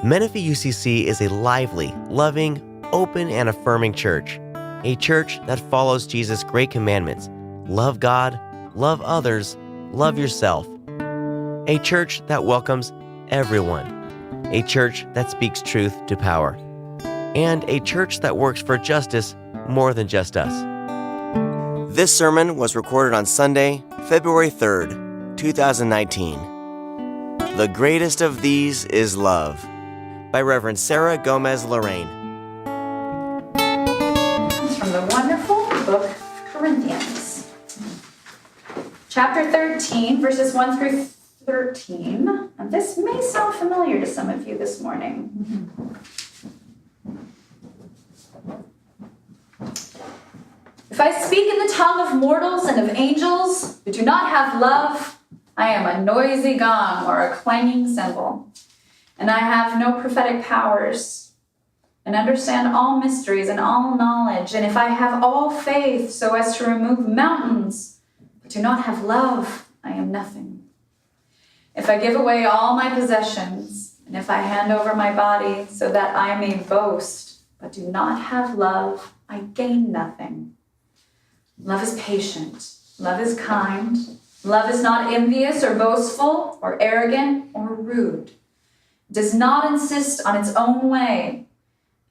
Menifee UCC is a lively, loving, open, and affirming church. A church that follows Jesus' great commandments. Love God, love others, love yourself. A church that welcomes everyone. A church that speaks truth to power. And a church that works for justice more than just us. This sermon was recorded on Sunday, February 3rd, 2019. The greatest of these is love, by Reverend Sarah Gomez-Lorraine. From the wonderful book of Corinthians. Chapter 13, verses 1 through 13. And this may sound familiar to some of you this morning. If I speak in the tongue of mortals and of angels, but do not have love, I am a noisy gong or a clanging cymbal. And I have no prophetic powers, and understand all mysteries and all knowledge. And if I have all faith so as to remove mountains, but do not have love, I am nothing. If I give away all my possessions, and if I hand over my body so that I may boast, but do not have love, I gain nothing. Love is patient. Love is kind. Love is not envious or boastful or arrogant or rude. It does not insist on its own way.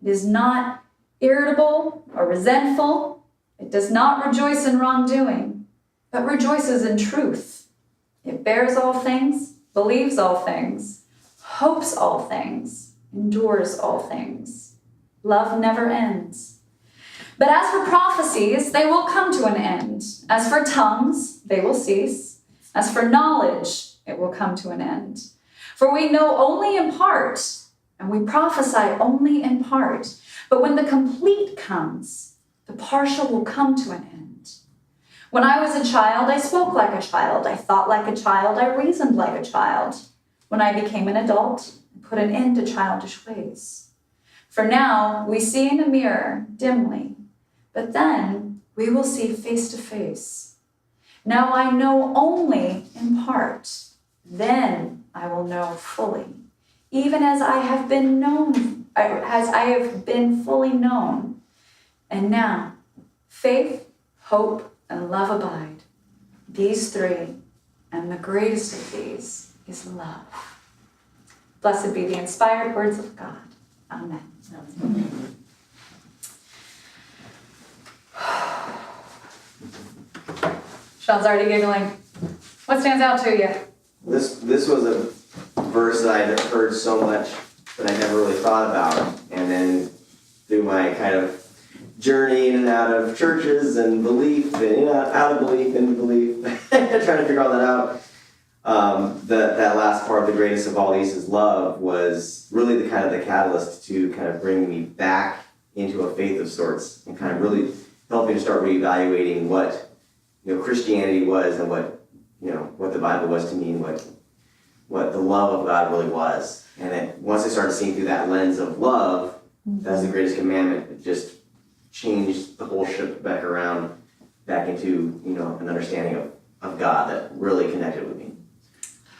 It is not irritable or resentful. It does not rejoice in wrongdoing, but rejoices in truth. It bears all things, believes all things, hopes all things, endures all things. Love never ends. But as for prophecies, they will come to an end. As for tongues, they will cease. As for knowledge, it will come to an end. For we know only in part, and we prophesy only in part. But when the complete comes, the partial will come to an end. When I was a child, I spoke like a child. I thought like a child. I reasoned like a child. When I became an adult, I put an end to childish ways. For now, we see in a mirror dimly, but then we will see face to face. Now I know only in part. Then I will know fully, even as I have been known, as I have been fully known. And now, faith, hope, and love abide. These three, and the greatest of these is love. Blessed be the inspired words of God. Amen. Amen. Sean's already giggling. What stands out to you? This was a verse that I'd heard so much that I never really thought about. And then through my kind of journey in and out of churches and belief, and out of belief, into belief, trying to figure all that out. That last part, the greatest of all these is love, was really the kind of the catalyst to kind of bring me back into a faith of sorts and kind of really help me to start reevaluating what Christianity was and what the Bible was to me and what the love of God really was. And then once I started seeing through that lens of love, that's the greatest commandment. It just changed the whole ship back around, back into an understanding of God that really connected with me.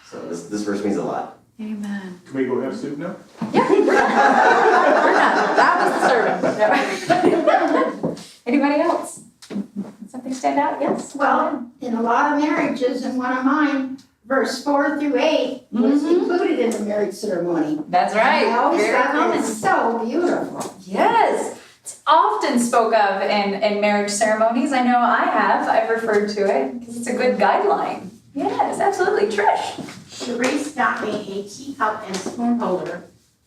So this verse means a lot. Amen. Can we go have soup now? Yeah, we're done. That was the sermon. Anybody else? Something stand out? Yes? Well, in a lot of marriages, and one of mine, verse 4 through 8 was included in the marriage ceremony. That's right. I always Very thought common. it's so beautiful. Yes. It's often spoke of in marriage ceremonies. I know I've referred to it because it's a good guideline. Yes, absolutely. Trish. Sharice got me a teacup and spoon holder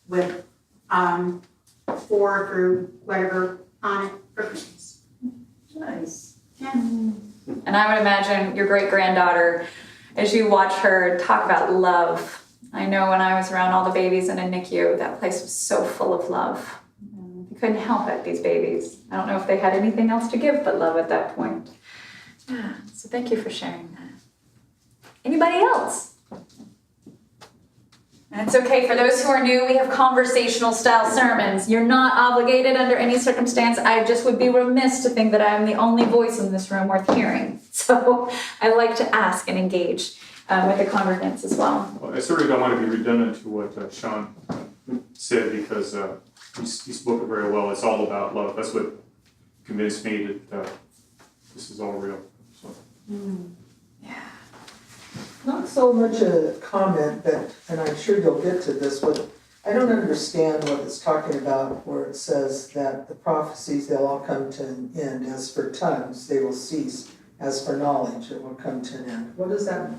with 4 through whatever on it for Christmas. Nice. Yeah. And I would imagine your great-granddaughter, as you watch her talk about love. I know when I was around all the babies in a NICU, that place was so full of love. You couldn't help it, these babies. I don't know if they had anything else to give but love at that point. Yeah, so thank you for sharing that. Anybody else? And it's okay, for those who are new, we have conversational style sermons. You're not obligated under any circumstance. I just would be remiss to think that I am the only voice in this room worth hearing. So I like to ask and engage with the congregants as well. Well, I sort of don't want to be redundant to what Sean said because he spoke it very well. It's all about love. That's what convinced me that this is all real. So. Not so much a comment, but, and I'm sure you'll get to this, but I don't understand what it's talking about where it says that the prophecies, they'll all come to an end. As for tongues, they will cease. As for knowledge, it will come to an end. What is that?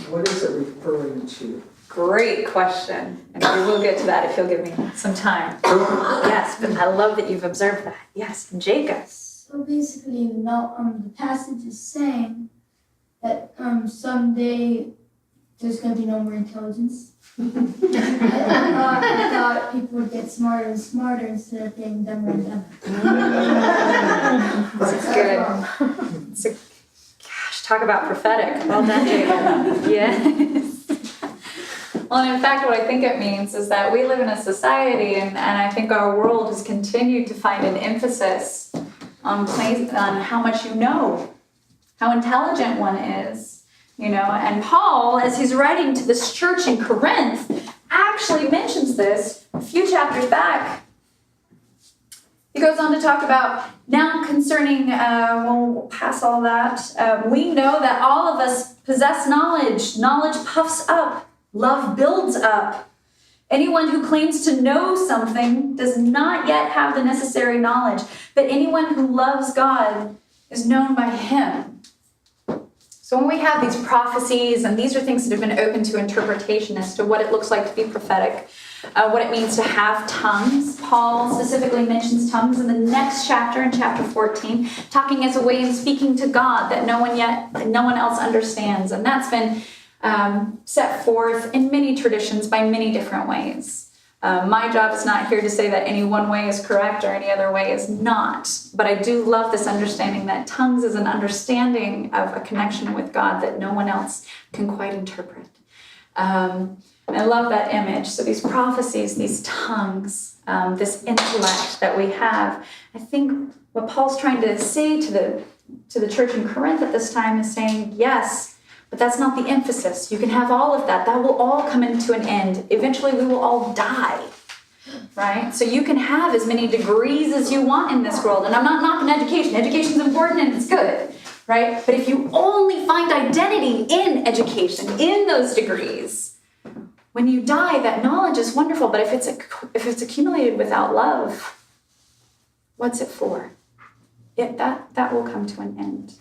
What is it referring to? Great question. And we will get to that if you'll give me some time. Yes, but I love that you've observed that. Yes, Jacob. So basically, the passage is saying that someday there's going to be no more intelligence. I thought people would get smarter and smarter instead of getting dumber and dumber. That's good. Gosh, talk about prophetic. Well done, Jacob. Yes. Well, and in fact, what I think it means is that we live in a society, and I think our world has continued to find an emphasis on how much you know, how intelligent one is, And Paul, as he's writing to this church in Corinth, actually mentions this a few chapters back. He goes on to talk about, now concerning, we'll pass all that. We know that all of us possess knowledge. Knowledge puffs up. Love builds up. Anyone who claims to know something does not yet have the necessary knowledge, but anyone who loves God is known by him. So when we have these prophecies, and these are things that have been open to interpretation as to what it looks like to be prophetic, what it means to have tongues. Paul specifically mentions tongues in the next chapter, in chapter 14, talking as a way of speaking to God that no one else understands. And that's been set forth in many traditions by many different ways. My job is not here to say that any one way is correct or any other way is not. But I do love this understanding that tongues is an understanding of a connection with God that no one else can quite interpret. I love that image. So these prophecies, these tongues, this intellect that we have, I think what Paul's trying to say to the church in Corinth at this time is saying, yes, but that's not the emphasis. You can have all of that. That will all come into an end. Eventually, we will all die, right? So you can have as many degrees as you want in this world. And I'm not knocking education. Education is important and it's good, right? But if you only find identity in education, in those degrees, when you die, that knowledge is wonderful. But if it's accumulated without love, what's it for? That will come to an end.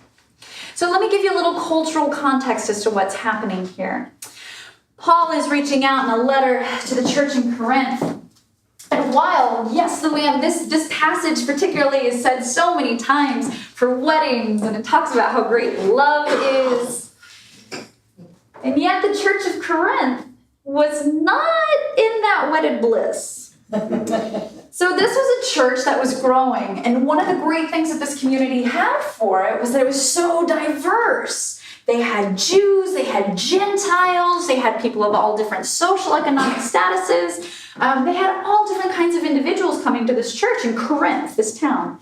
So let me give you a little cultural context as to what's happening here. Paul is reaching out in a letter to the church in Corinth. And while, yes, we have this passage particularly is said so many times for weddings, and it talks about how great love is. And yet the church of Corinth was not in that wedded bliss. So this was a church that was growing, and one of the great things that this community had for it was that it was so diverse. They had Jews, they had Gentiles, they had people of all different social economic statuses. They had all different kinds of individuals coming to this church in Corinth, this town.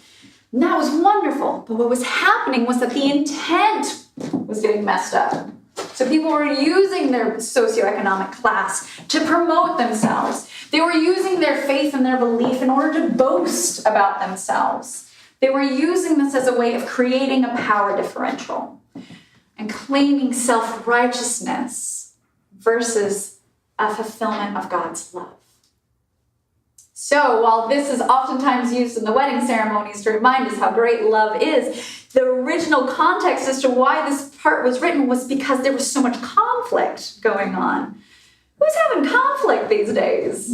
And that was wonderful. But what was happening was that the intent was getting messed up. So people were using their socioeconomic class to promote themselves. They were using their faith and their belief in order to boast about themselves. They were using this as a way of creating a power differential and claiming self-righteousness versus a fulfillment of God's love. So while this is oftentimes used in the wedding ceremonies to remind us how great love is, the original context as to why this part was written was because there was so much conflict going on. Who's having conflict these days?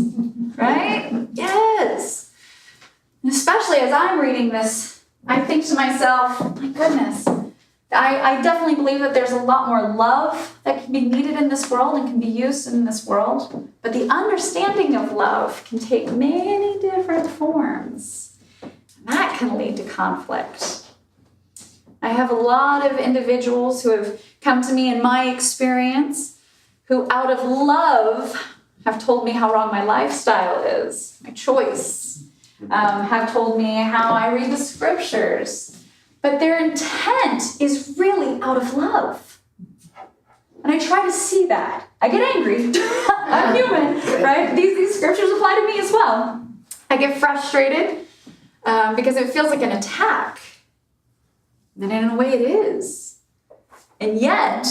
Right? Yes. And especially as I'm reading this, I think to myself, my goodness, I definitely believe that there's a lot more love that can be needed in this world and can be used in this world. But the understanding of love can take many different forms. And that can lead to conflict. I have a lot of individuals who have come to me in my experience who out of love have told me how wrong my lifestyle is, my choice, have told me how I read the scriptures. But their intent is really out of love. And I try to see that. I get angry. I'm human, right? These scriptures well. I get frustrated because it feels like an attack. And in a way it is. And yet,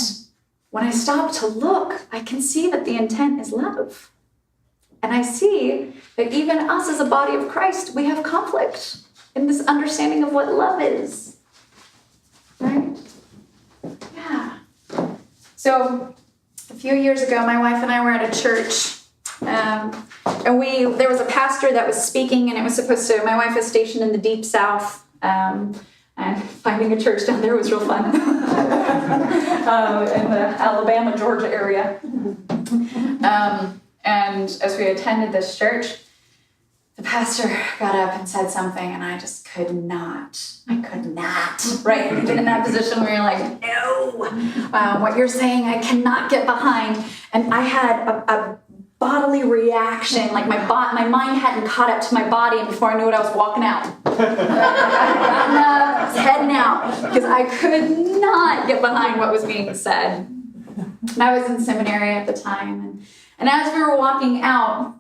when I stop to look, I can see that the intent is love. And I see that even us as a body of Christ, we have conflict in this understanding of what love is. Right? Yeah. So, a few years ago, my wife and I were at a church. And there was a pastor that was speaking, and it was supposed to, my wife is stationed in the deep south. And finding a church down there was real fun. In the Alabama, Georgia area. And as we attended this church, the pastor got up and said something, and I just could not, right? You've been in that position where you're like, no, what you're saying, I cannot get behind. And I had a bodily reaction, like my mind hadn't caught up to my body, and before I knew it, I was walking out. I was heading out, because I could not get behind what was being said. And I was in seminary at the time, and as we were walking out,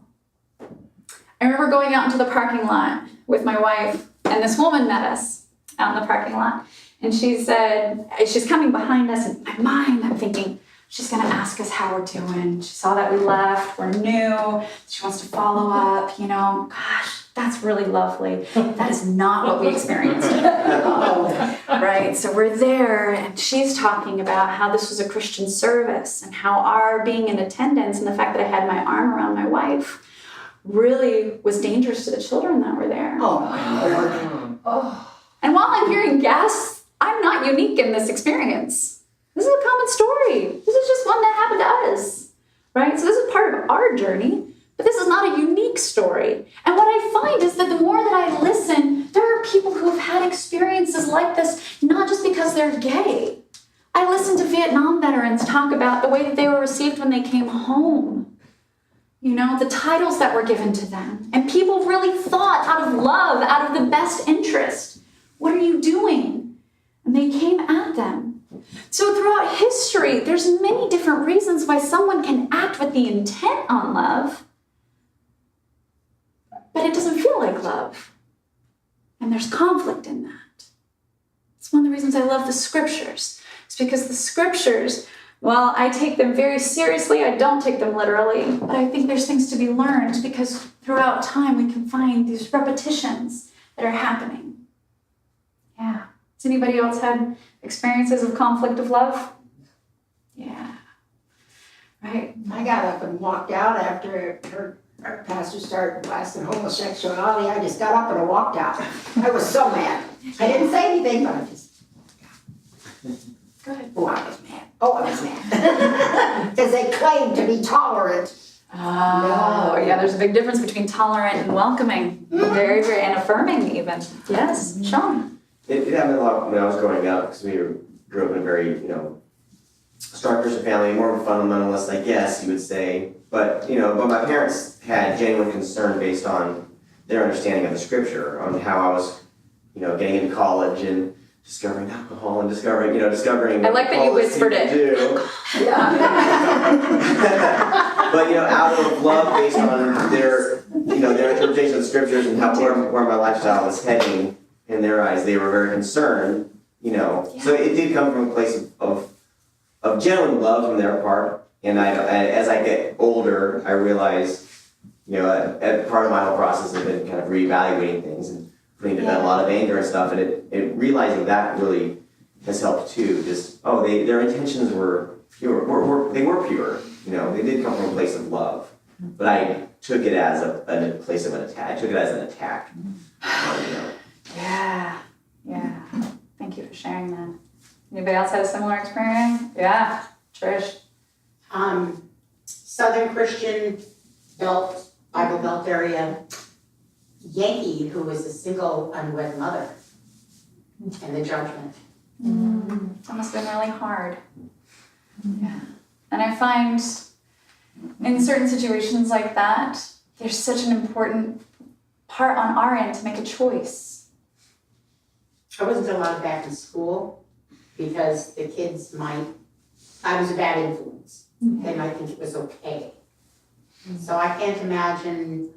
I remember going out into the parking lot with my wife, and this woman met us out in the parking lot, and she said, she's coming behind us, and in my mind, I'm thinking, she's going to ask us how we're doing. She saw that we left, we're new, she wants to follow up, gosh, that's really lovely. That is not what we experienced. Right, so we're there, and she's talking about how this was a Christian service, and how our being in attendance, and the fact that I had my arm around my wife, really was dangerous to the children that were there. And while I'm hearing gasps, I'm not unique in this experience. This is a common story. This is just one that happened to us, right? So this is part of our journey, but this is not a unique story. And what I find is that the more that I listen, there are people who have had experiences like this, not just because they're gay. I listen to Vietnam veterans talk about the way that they were received when they came home. The titles that were given to them. And people really thought out of love, out of the best interest, what are you doing? And they came at them. So throughout history, there's many different reasons why someone can act with the intent on love, but it doesn't feel like love. And there's conflict in that. It's one of the reasons I love the scriptures. It's because the scriptures, while I take them very seriously, I don't take them literally, but I think there's things to be learned, because throughout time we can find these repetitions that are happening. Yeah. Has anybody else had experiences of conflict of love? Yeah. Right? I got up and walked out after our pastor started blasting homosexuality. I just got up and I walked out. I was so mad. I didn't say anything, but I just... Good. Oh, I was mad. I was mad. Because they claimed to be tolerant. Oh, yeah, there's a big difference between tolerant and welcoming. Very, very, and affirming even. Yes, Sean. It happened a lot when I was growing up, because we grew up in a very, strong Christian family, more of a fundamentalist, I guess you would say. But my parents had genuine concern based on their understanding of the scripture, on how I was, getting into college and discovering alcohol and discovering. I like that you whispered it. Yeah. But out of love, based on their interpretation of the scriptures and where my lifestyle was heading in their eyes, they were very concerned. So it did come from a place of genuine love from their part. And as I get older, I realize, part of my whole process has been kind of reevaluating things and putting to bed a lot of anger and stuff, and it realizing that really has helped too. Just their intentions were pure. They were pure. They did come from a place of love, but I took it as a place of an attack. I took it as an attack. Yeah. Thank you for sharing that. Anybody else had a similar experience? Yeah, Trish. Southern Christian Bible Belt area, Yankee, who was a single unwed mother, and the judgment. That must have been really hard. Yeah. And I find in certain situations like that, there's such an important part on our end to make a choice. I wasn't allowed back in school because the kids I was a bad influence. They might think it was okay. So I can't imagine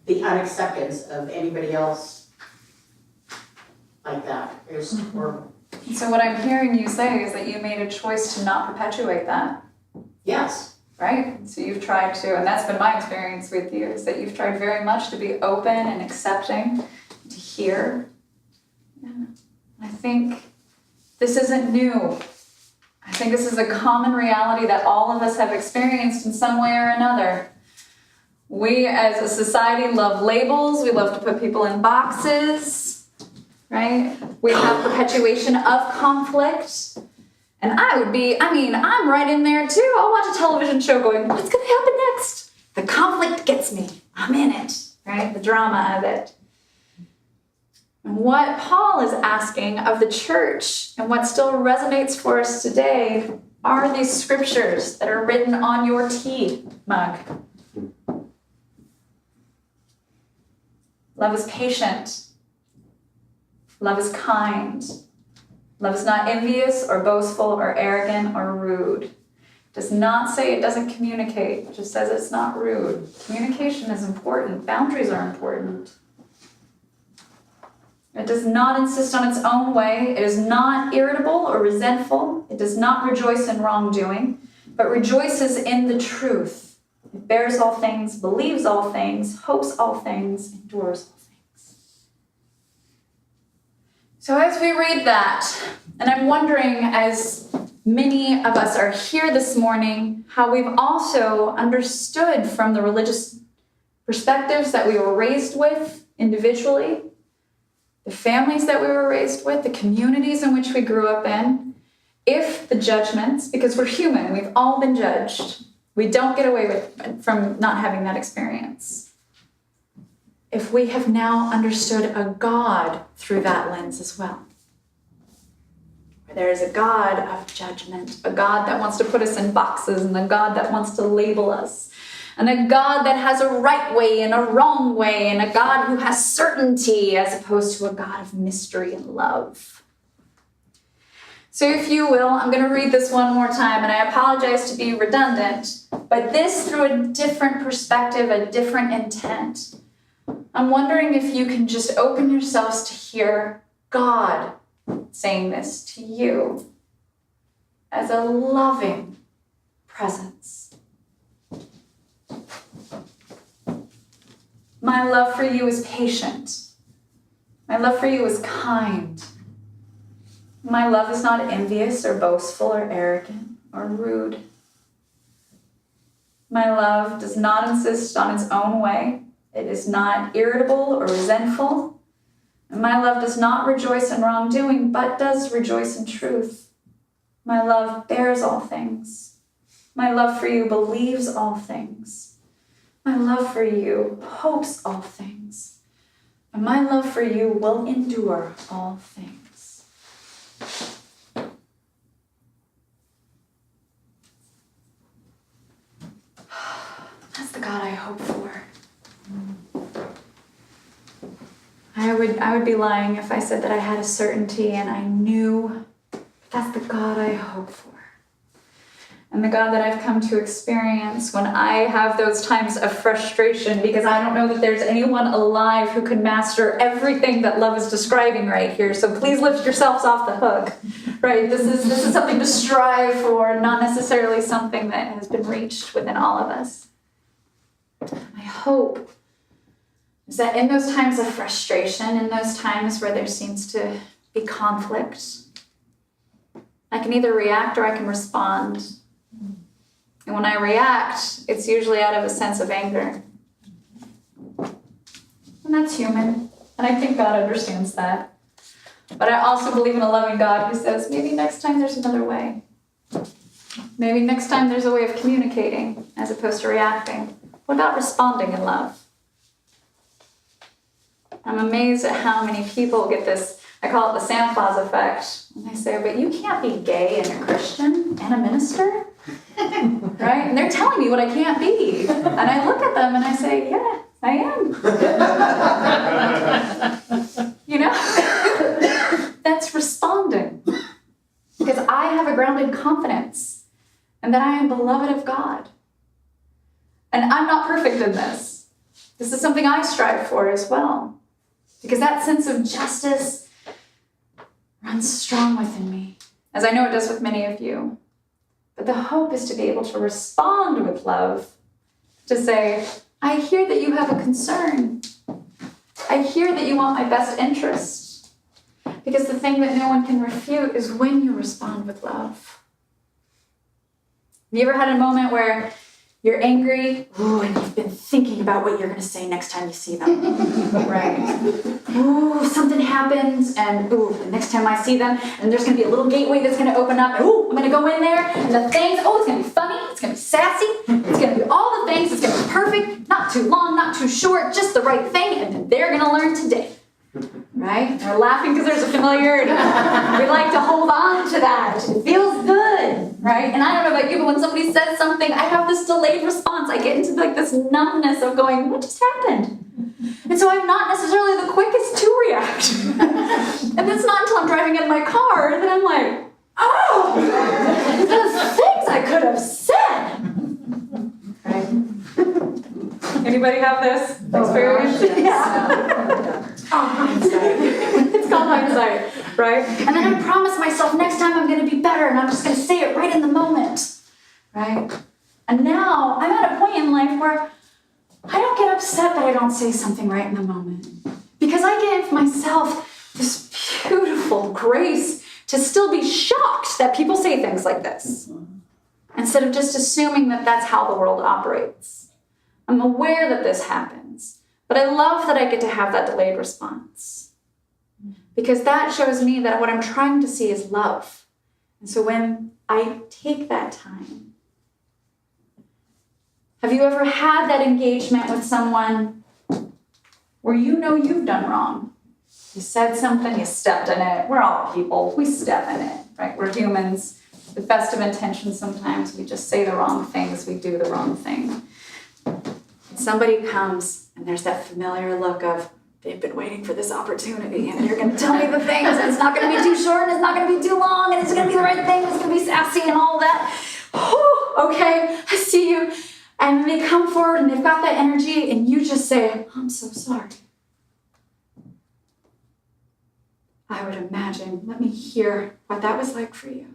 the unacceptance of anybody else like that is horrible. So what I'm hearing you say is that you made a choice to not perpetuate that, Yes, right? So you've tried to, and that's been my experience with you, is that you've tried very much to be open and accepting, to hear. Yeah. I think this isn't new. I think this is a common reality that all of us have experienced in some way or another. We as a society love labels. We love to put people in boxes, right? We have perpetuation of conflict. And I'm right in there too. I'll watch a television show going, what's going to happen next? The conflict gets me. I'm in it, right? The drama of it. And what Paul is asking of the church, and what still resonates for us today, are these scriptures that are written on your tea mug. Love is patient. Love is kind. Love is not envious or boastful or arrogant or rude. It does not say it doesn't communicate. It just says it's not rude. Communication is important. Boundaries are important. It does not insist on its own way. It is not irritable or resentful. It does not rejoice in wrongdoing, but rejoices in the truth. It bears all things, believes all things, hopes all things, endures all things. So as we read that, and I'm wondering, as many of us are here this morning, how we've also understood from the religious perspectives that we were raised with individually, the families that we were raised with, the communities in which we grew up in, if the judgments, because we're human, we've all been judged. We don't get away from not having that experience. If we have now understood a God through that lens as well. There is a God of judgment, a God that wants to put us in boxes, and a God that wants to label us, and a God that has a right way and a wrong way, and a God who has certainty as opposed to a God of mystery and love. So if you will, I'm going to read this one more time, and I apologize to be redundant, but this through a different perspective, a different intent. I'm wondering if you can just open yourselves to hear God saying this to you as a loving presence. My love for you is patient. My love for you is kind. My love is not envious or boastful or arrogant or rude. My love does not insist on its own way. It is not irritable or resentful. And my love does not rejoice in wrongdoing, but does rejoice in truth. My love bears all things. My love for you believes all things. My love for you hopes all things. And my love for you will endure all things. That's the God I hope for. I would be lying if I said that I had a certainty and I knew that's the God I hope for. And the God that I've come to experience when I have those times of frustration, because I don't know that there's anyone alive who can master everything that love is describing right here. So please lift yourselves off the hook, right? This is something to strive for, not necessarily something that has been reached within all of us. My hope is that in those times of frustration, in those times where there seems to be conflict, I can either react or I can respond. And when I react, it's usually out of a sense of anger. And that's human. And I think God understands that. But I also believe in a loving God who says, maybe next time there's another way. Maybe next time there's a way of communicating as opposed to reacting. What about responding in love? I'm amazed at how many people get this, I call it the Santa Claus effect. And they say, but you can't be gay and a Christian and a minister, right? And they're telling me what I can't be. And I look at them and I say, yeah, I am. You know? That's responding. Because I have a grounded confidence and that I am beloved of God. And I'm not perfect in this. This is something I strive for as well, because that sense of justice runs strong within me, as I know it does with many of you. But the hope is to be able to respond with love, to say, I hear that you have a concern. I hear that you want my best interest. Because the thing that no one can refute is when you respond with love. Have you ever had a moment where you're angry, and you've been thinking about what you're going to say next time you see them? Right. Something happens, and the next time I see them, and there's going to be a little gateway that's going to open up, and I'm going to go in there, and the things, it's going to be funny, it's going to be sassy, it's going to be all the things, it's going to be perfect, not too long, not too short, just the right thing, and then they're going to learn today. Right? And we're laughing because there's a familiarity. We like to hold on to that. It feels good, right? And I don't know about you, but when somebody says something, I have this delayed response. I get into this numbness of going, what just happened? And so I'm not necessarily the quickest to react. And it's not until I'm driving in my car that I'm like, the things I could have said. Right? Anybody have this experience? Yeah. Hindsight. It's called hindsight, right? And then I promise myself next time I'm going to be better, and I'm just going to say it right in the moment, right? And now I'm at a point in life where I don't get upset that I don't say something right in the moment, because I give myself this beautiful grace to still be shocked that people say things like this, instead of just assuming that that's how the world operates. I'm aware that this happens. But I love that I get to have that delayed response, because that shows me that what I'm trying to see is love. And so when I take that time, have you ever had that engagement with someone where you know you've done wrong? You said something, you stepped in it. We're all people. We step in it, right? We're humans. With best of intentions, sometimes we just say the wrong things. We do the wrong thing. Somebody comes, and there's that familiar look of, they've been waiting for this opportunity, and they're going to tell me the things, and it's not going to be too short, and it's not going to be too long, and it's going to be the right thing, it's going to be sassy and all that. Okay, I see you. And they come forward, and they've got that energy, and you just say, I'm so sorry. I would imagine, let me hear what that was like for you.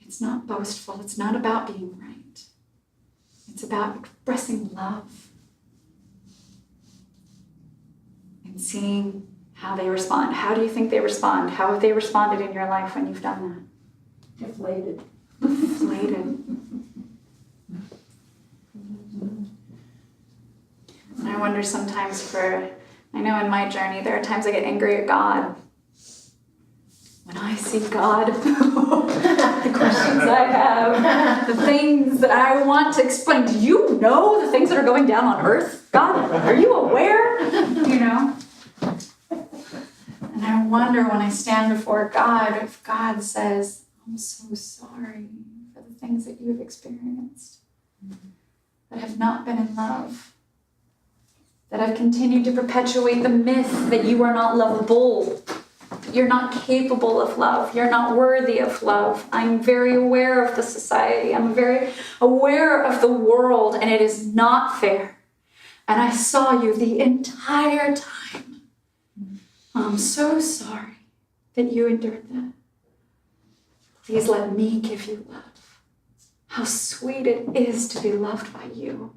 It's not boastful, it's not about being right. It's about expressing love and seeing how they respond. How do you think they respond? How have they responded in your life when you've done that? Deflated. Deflated. And I wonder sometimes I know in my journey, there are times I get angry at God. When I see God, the questions I have, the things that I want to explain. Do you know the things that are going down on earth? God, are you aware? You know? And I wonder when I stand before God, if God says, I'm so sorry for the things that you've experienced that have not been in love, that have continued to perpetuate the myth that you are not lovable. You're not capable of love. You're not worthy of love. I'm very aware of the society. I'm very aware of the world, and it is not fair. And I saw you the entire time. I'm so sorry that you endured that. Please let me give you love. How sweet it is to be loved by you.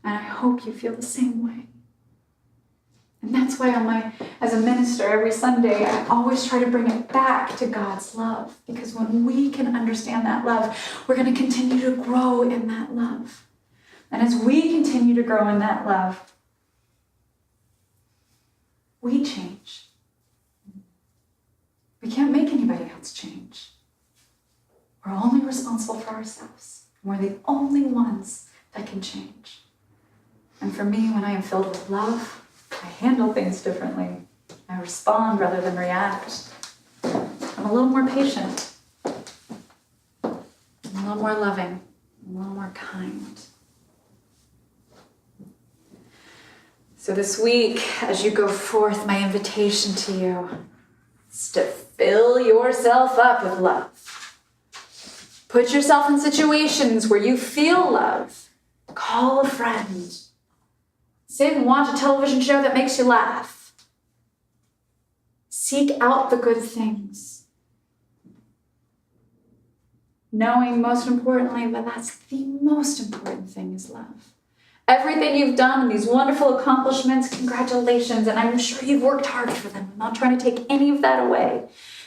And I hope you feel the same way. And that's why as a minister, every Sunday, I always try to bring it back to God's love. Because when we can understand that love, we're going to continue to grow in that love. And as we continue to grow in that love, we change. We can't make anybody else change. We're only responsible for ourselves. We're the only ones that can change. And for me, when I am filled with love, I handle things differently. I respond rather than react. I'm a little more patient. I'm a little more loving. I'm a little more kind. So this week, as you go forth, my invitation to you is to fill yourself up with love. Put yourself in situations where you feel love. Call a friend. Sit and watch a television show that makes you laugh. Seek out the good things. Knowing, most importantly, that that's the most important thing is love. Everything you've done, these wonderful accomplishments, congratulations, and I'm sure you've worked hard for them. I'm not trying to take any of that away.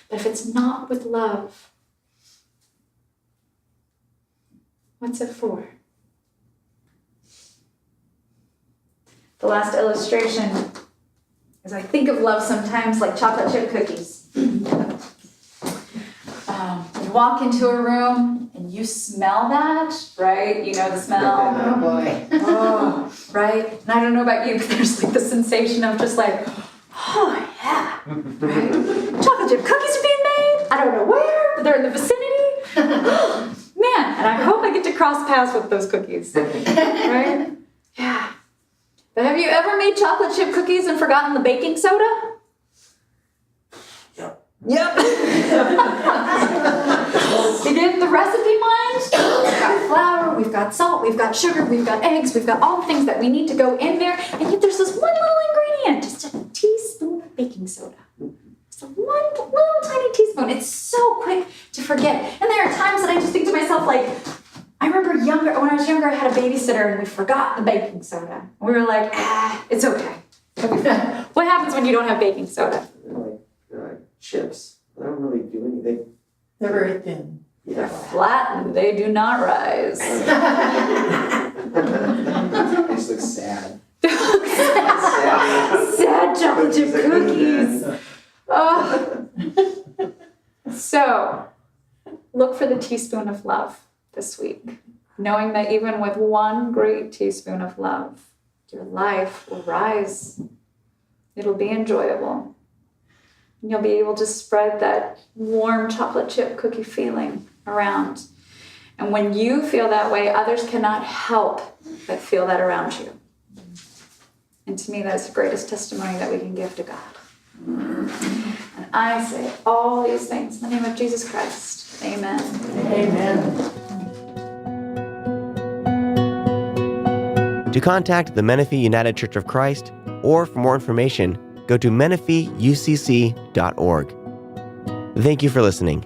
But if it's not with love, what's it for? The last illustration is I think of love sometimes like chocolate chip cookies. You walk into a room and you smell that, right? You know the smell. Oh, boy. Oh, right? And I don't know about you, but there's like the sensation of just like, oh yeah, right? Chocolate chip cookies are being made. I don't know where, but they're in the vicinity. Man, and I hope I get to cross paths with those cookies, right? Yeah. But have you ever made chocolate chip cookies and forgotten the baking soda? Yep. You get the recipe mind? We've got flour, we've got salt, we've got sugar, we've got eggs, we've got all the things that we need to go in there, and yet there's this one little ingredient, just a teaspoon of baking soda. Just a one little tiny teaspoon. It's so quick to forget. And there are times that I just think to myself, like, I remember when I was younger, I had a babysitter and we forgot the baking soda. We were like, it's okay. It'll be fine. What happens when you don't have baking soda? They're like chips. They don't really do anything. They're very thin. They're flat and they do not rise. They just look sad. Sad chocolate chip cookies. Oh. So, look for the teaspoon of love this week, knowing that even with one great teaspoon of love, your life will rise. It'll be enjoyable. And you'll be able to spread that warm chocolate chip cookie feeling around. And when you feel that way, others cannot help but feel that around you. And to me, that's the greatest testimony that we can give to God. And I say all these things in the name of Jesus Christ. Amen. Amen. To contact the Menifee United Church of Christ, or for more information, go to menifeeucc.org. Thank you for listening.